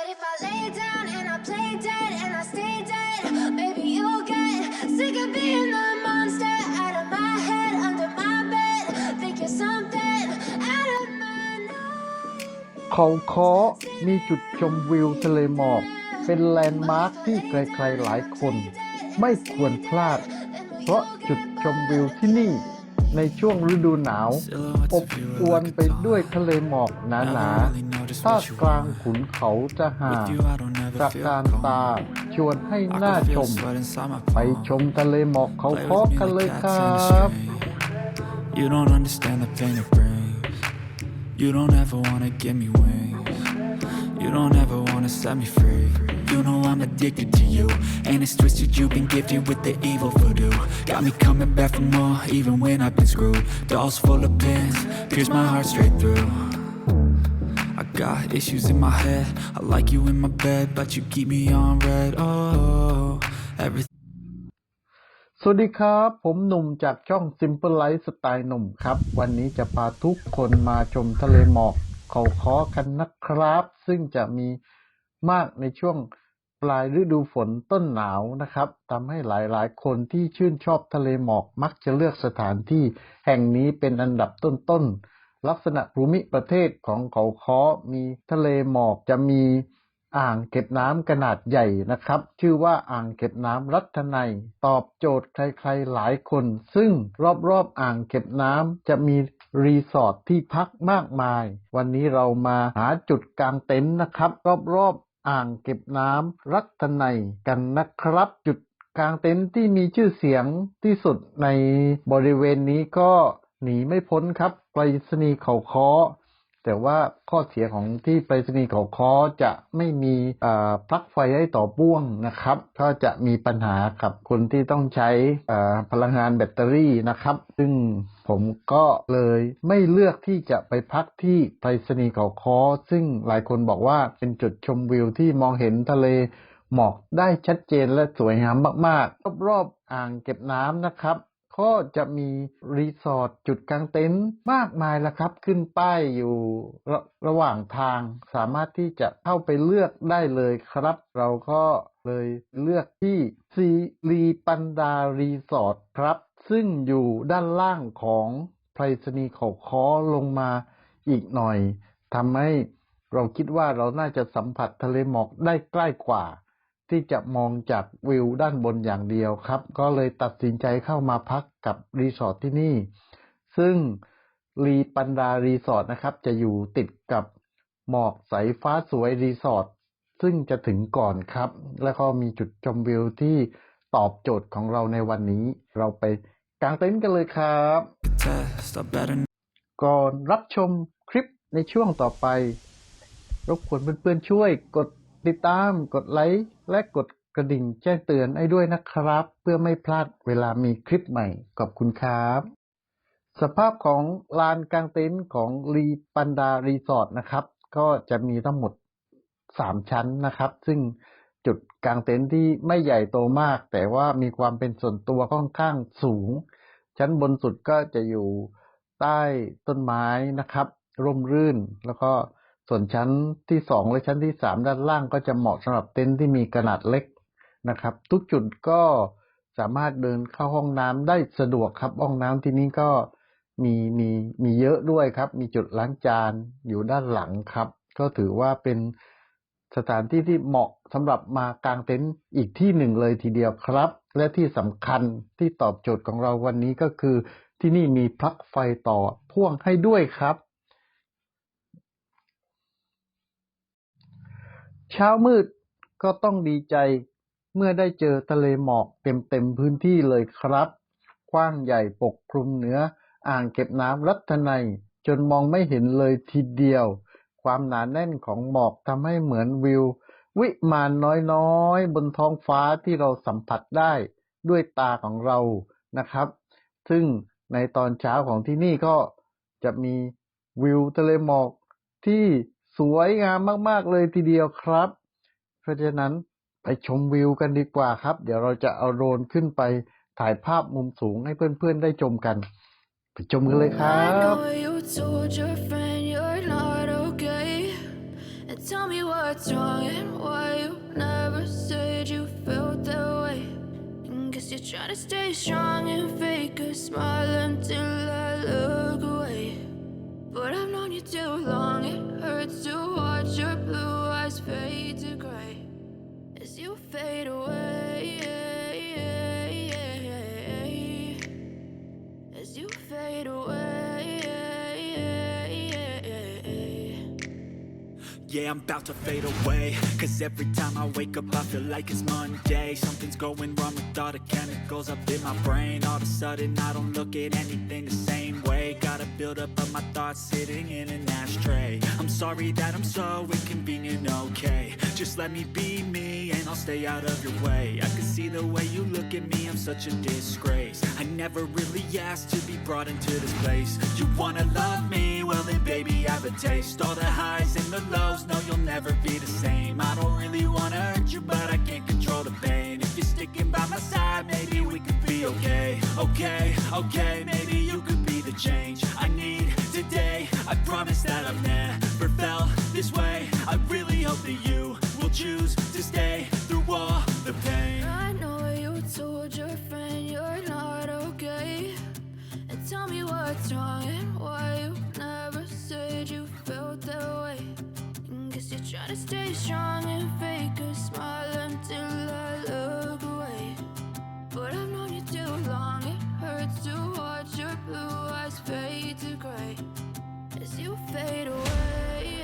But if I lay down and I play dead and I stay dead, maybe you'll get sick of being the monster out of my head, under my bed. Think you're something out of my nightmare. เขาคมีจุดชมวิวทะเลหมอกเป็นแลนด์มาร์คที่ใครๆหลายคนไม่ควรพลาดเพราะจุดชมวิวที่นี่ในช่วงฤดูหนาวอบอวลไปด้วยทะเลหมอกหนาๆท่ามกลางขุนเขาจะหาตระการตาชวนให้น่าชมไปชมทะเลหมอกเขาคกันเลยครับ You don't understand the pain it brings. You don't ever wanna give me wings. You don't ever wanna set me free. You know I'm addicted to you, and it's twisted. You've been gifted with the evil voodoo. Got me coming back for more, even when I've been screwed. Dolls full of pins, pierce my heart straight through. I got issues in my head. I like you in my bed, but you keep me on red. Oh, everything. สวัสดีครับผมหนุ่มจากช่อง Simple Life สไตล์หนุ่มครับวันนี้จะพาทุกคนมาชมทะเลหมอกเขาค้อกันนะครับซึ่งจะมีมากในช่วงปลายฤดูฝนต้นหนาวนะครับทำให้หลายๆคนที่ชื่นชอบทะเลหมอกมักจะเลือกสถานที่แห่งนี้เป็นอันดับต้นๆลักษณะภูมิประเทศของเขาค้อมีทะเลหมอกจะมีอ่างเก็บน้ำขนาดใหญ่นะครับชื่อว่าอ่างเก็บน้ำรัตนัยตอบโจทย์ใครๆหลายคนซึ่งรอบๆอ่างเก็บน้ำจะมีรีสอร์ทที่พักมากมายวันนี้เรามาหาจุดกางเต็นท์นะครับรอบๆอ่างเก็บน้ำรัตนัยกันนะครับจุดกางเต็นท์ที่มีชื่อเสียงที่สุดในบริเวณนี้ก็หนีไม่พ้นครับไปรษณีย์เขาค้อแต่ว่าข้อเสียของที่ไปรษณีย์เขาค้อจะไม่มีปลั๊กไฟให้ต่อพ่วงนะครับก็จะมีปัญหากับคนที่ต้องใช้พลังงานแบตเตอรี่นะครับซึ่งผมก็เลยไม่เลือกที่จะไปพักที่ไปรษณีย์เขาค้อซึ่งหลายคนบอกว่าเป็นจุดชมวิวที่มองเห็นทะเลหมอกได้ชัดเจนและสวยงามมากๆรอบๆอ่างเก็บน้ำนะครับก็จะมีรีสอร์ทจุดกางเต็นท์มากมายแล้วครับขึ้นป้ายอยู่ระหว่างทางสามารถที่จะเข้าไปเลือกได้เลยครับเราก็เลยเลือกที่ซีรีปันดารีสอร์ทครับซึ่งอยู่ด้านล่างของไปรษณีย์เขาค้อลงมาอีกหน่อยทำให้เราคิดว่าเราน่าจะสัมผัสทะเลหมอกได้ใกล้กว่าที่จะมองจากวิวด้านบนอย่างเดียวครับก็เลยตัดสินใจเข้ามาพักกับรีสอร์ทที่นี่ซึ่งรีปันดารีสอร์ทนะครับจะอยู่ติดกับหมอกใสฟ้าสวยรีสอร์ทซึ่งจะถึงก่อนครับแล้วก็มีจุดชมวิวที่ตอบโจทย์ของเราในวันนี้เราไปกางเต็นท์กันเลยครับก่อนรับชมคลิปในช่วงต่อไปรบกวนเพื่อนๆช่วยกดติดตามกดไลค์และกดกระดิ่งแจ้งเตือนให้ด้วยนะครับเพื่อไม่พลาดเวลามีคลิปใหม่ขอบคุณครับสภาพของลานกางเต็นท์ของรีปันดารีสอร์ทนะครับก็จะมีทั้งหมด3ชั้นนะครับซึ่งจุดกางเต็นท์ที่ไม่ใหญ่โตมากแต่ว่ามีความเป็นส่วนตัวค่อนข้างสูงชั้นบนสุดก็จะอยู่ใต้ต้นไม้นะครับร่มรื่นแล้วก็ส่วนชั้นที่2และชั้นที่3ด้านล่างก็จะเหมาะสำหรับเต็นท์ที่มีขนาดเล็กนะครับทุกจุดก็สามารถเดินเข้าห้องน้ำได้สะดวกครับห้องน้ำที่นี้ก็มีเยอะด้วยครับมีจุดล้างจานอยู่ด้านหลังครับก็ถือว่าเป็นสถานที่ที่เหมาะสำหรับมากางเต็นท์อีกที่หนึ่งเลยทีเดียวครับและที่สำคัญที่ตอบโจทย์ของเราวันนี้ก็คือที่นี่มีปลั๊กไฟต่อพ่วงให้ด้วยครับเช้ามืดก็ต้องดีใจเมื่อได้เจอทะเลหมอกเต็มพื้นที่เลยครับกว้างใหญ่ปกคลุมเหนืออ่างเก็บน้ำรัตนัยจนมองไม่เห็นเลยทีเดียวความหนาแน่นของหมอกทำให้เหมือนวิววิมานน้อยๆบนท้องฟ้าที่เราสัมผัสได้ด้วยตาของเรานะครับซึ่งในตอนเช้าของที่นี่ก็จะมีวิวทะเลหมอกที่สวยงามมากๆเลยทีเดียวครับเพราะฉะนั้นไปชมวิวกันดีกว่าครับเดี๋ยวเราจะเอาโดรนขึ้นไปถ่ายภาพมุมสูงให้เพื่อนๆได้ชมกันไปชมกันเลยครับ Tell me what's wrong and why you never said you felt that way. Guess you're trying to stay strong and fake a smile until I look away. But I've known you too long, it hurts to watch your blue eyes fade to gray as you fade away. As you fade away. Yeah, I'm about to fade away. Cause every time I wake up I feel like it's Monday. Something's going wrong with all the chemicals up in my brain. All of a sudden I don't look at anything the same way. Got a buildup of my thoughts sitting in an ashtray. I'm sorry that I'm so inconvenient, okay. Just let me be me and I'll stay out of your way. I can see the way you look at me, I'm such a disgrace. I never really asked to be brought into this place. You wanna love me? Well then baby I have a taste. All the highs and the lows, no you'll never be the same. I don't really wanna hurt you but I can't control the pain. If you're sticking by my side maybe we could be okay. Okay, maybe you could be the change I need today. I promise that I've never felt this way. I really hope that you will choose to stay through all the pain. I know you told your friend you're not okay. And tell me what's wrong and why you never said you felt that way. Guess you're trying to stay strong and fake a smile until I look away. But I've known you too long, it hurts to watch your blue eyes fade to gray as you fade away.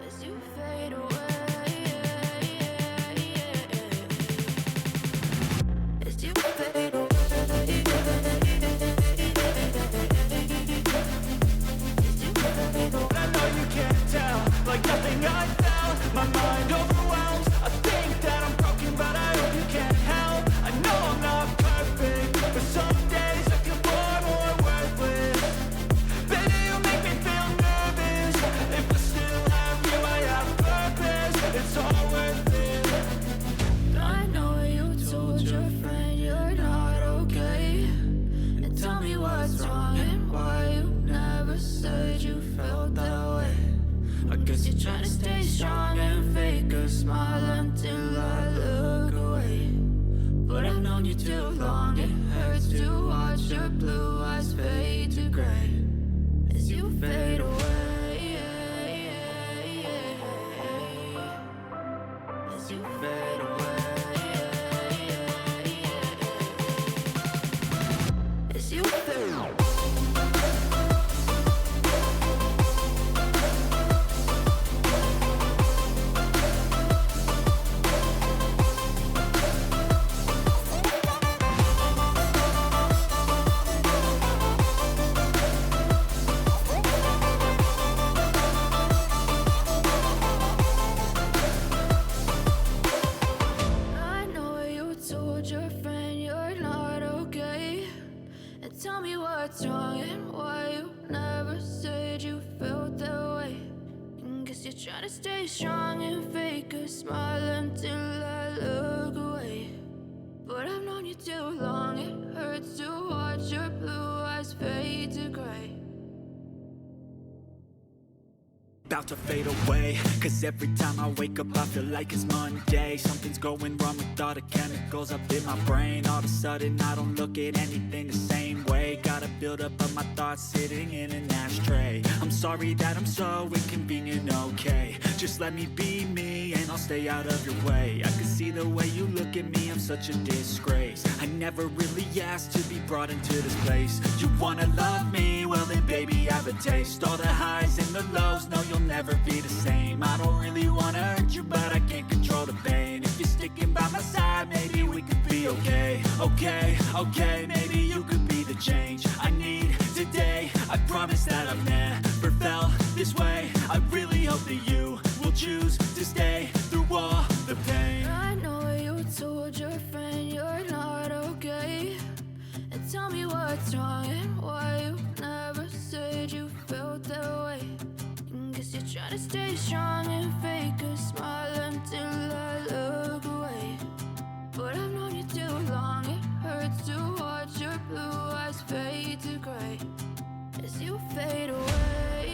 As you fade away. As you fade away. I know you can't tell, like nothing I felt. My mind overwhelms. I think that I'm broken, but I hope you can't help. I know I'm not perfect, but some days I feel far more worthless. Baby, you make me feel nervous. If I still have you, I have purpose. It's all worth it. I know you told your friend you're not okay. And tell me what's wrong and why you never said you felt that way. I guess You're trying to stay strong and fake a smile until I look away. But I've known you too long, it hurts to watch your blue eyes fade to gray as you fade away. As you fade away. As you fade away. I know you told your friend you're not okay. And tell me what's wrong and why you never said you felt that way. Guess you're trying to stay strong and fake a smile until I look away. But I've known you too long, it hurts to watch your blue eyes fade to gray. about to fade away. Cause every time I wake up I feel like it's Monday. Something's going wrong with all the chemicals up in my brain. All of a sudden I don't look at anything the same way. Got a buildup of my thoughts sitting in an ashtray. I'm sorry that I'm so inconvenient, okay. Just let me be me and I'll stay out of your way. I can see the way you look at me, I'm such a disgrace. I never really asked to be brought into this place. You wanna love me? Well then baby I have a taste. All the highs and the lows, no you'll never be the same. I don't really wanna hurt you but I can't control the pain. If you're sticking by my side maybe we could be okay. Okay, maybe you could be the change I need today. I promise that I've never felt this way. I really hope that you will choose to stay through all the pain. I know you told your friend you're not okay. And tell me what's wrong and why you never said you felt that way. Guess you're trying to stay strong and fake a smile until I look away. But I've known you too long, it hurts to watch your blue eyes fade to gray as you fade away.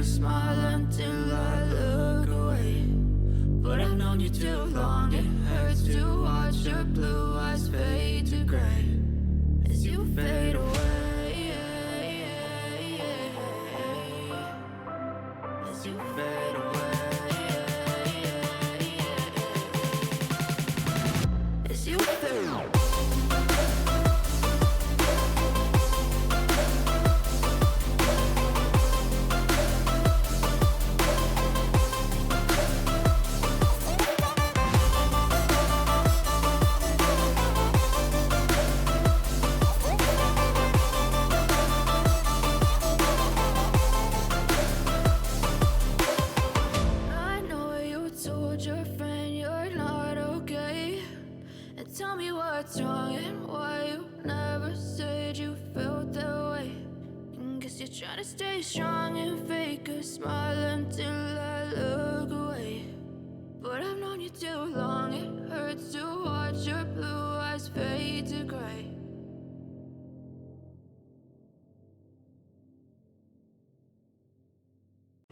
a smile until I look away. But I've known you too long, it hurts to watch your blue eyes fade to gray as you fade away. As you fade away. As you fade away. I know you told your friend you're not okay. And tell me what's wrong and why you never said you felt that way. And guess you're trying to stay strong and fake a smile until I look away. But I've known you too long, it hurts to watch your blue eyes fade to gray.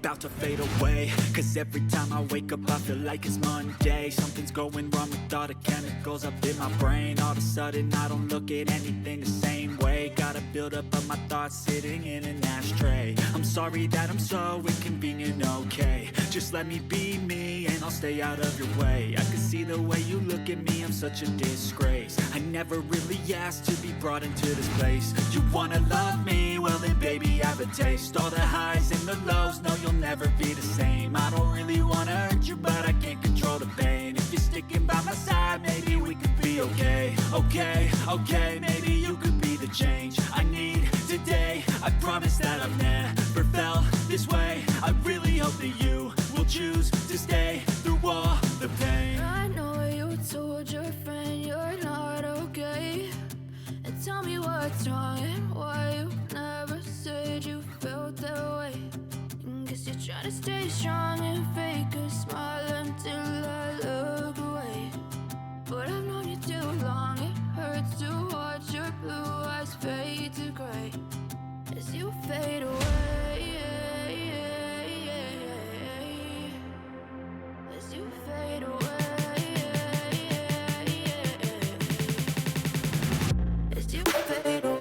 About to fade away, cause every time I wake up I feel like it's Monday. Something's going wrong with all the chemicals up in my brain. All of a sudden I don't look at anything the same way. Gotta build up of my thoughts sitting in an ashtray. I'm sorry that I'm so inconvenient, okay. Just let me be me and I'll stay out of your way. I can see the way you look at me, I'm such a disgrace. I never really asked to be brought into this place. You wanna love me? Well then baby I have a taste. All the highs and the lows, no you'll never be the same. I don't really wanna hurt you but I can't control the pain. If you're sticking by my side maybe we could be okay. Okay, maybe you could be the change I need today. I promise that I've never felt this way. I really hope that you will choose to stay through all the pain. I know you told your friend you're not okay. And tell me what's wrong and why you never said you felt that way. And guess you're trying to stay strong and fake a smile until I look away. But I've known you too long, it hurts to watch your blue eyes fade to gray as you fade away. As you fade away. As you fade away.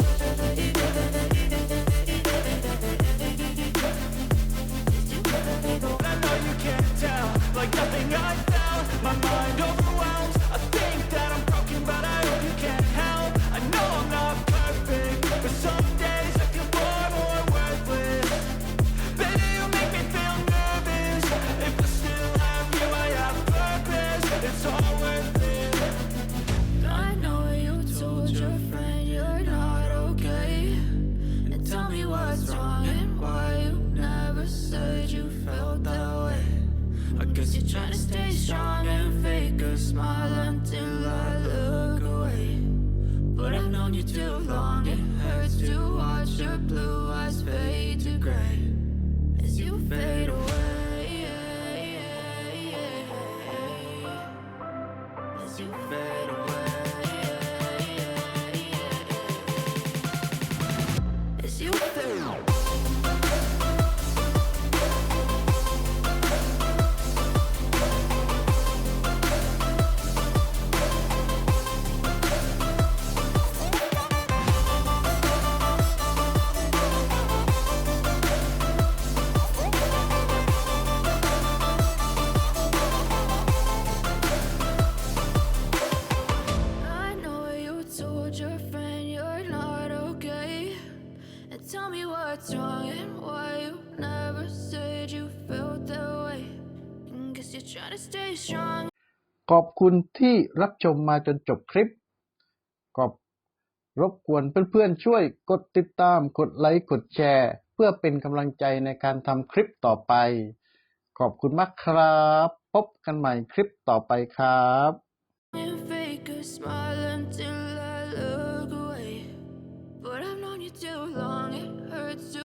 I know you can't tell, like nothing I felt. My mind overwhelmed. I think that I'm broken, but I hope you can't help. I know I'm not perfect, but some days I feel far more worthless. Baby, you make me feel nervous. If I still have you, I have purpose. It's all worth it. I know you told your friend you're not okay. And tell me what's wrong and why you never said you felt that way. I guess you're trying to stay strong and fake a smile until I look away. But I've known you too long, it hurts to watch your blue eyes fade to gray as you fade away. As you fade away. As you fade away. I know you told your friend you're not okay. And tell me what's wrong and why you never said you felt that way. And guess you're trying to stay strong. ขอบคุณที่รับชมมาจนจบคลิปก็รบกวนเพื่อนๆช่วยกดติดตามกดไลค์กดแชร์เพื่อเป็นกำลังใจในการทำคลิปต่อไปขอบคุณมากครับพบกันใหม่คลิปต่อไปครับ And fake a smile until I look away. But I've known you too long, it hurts to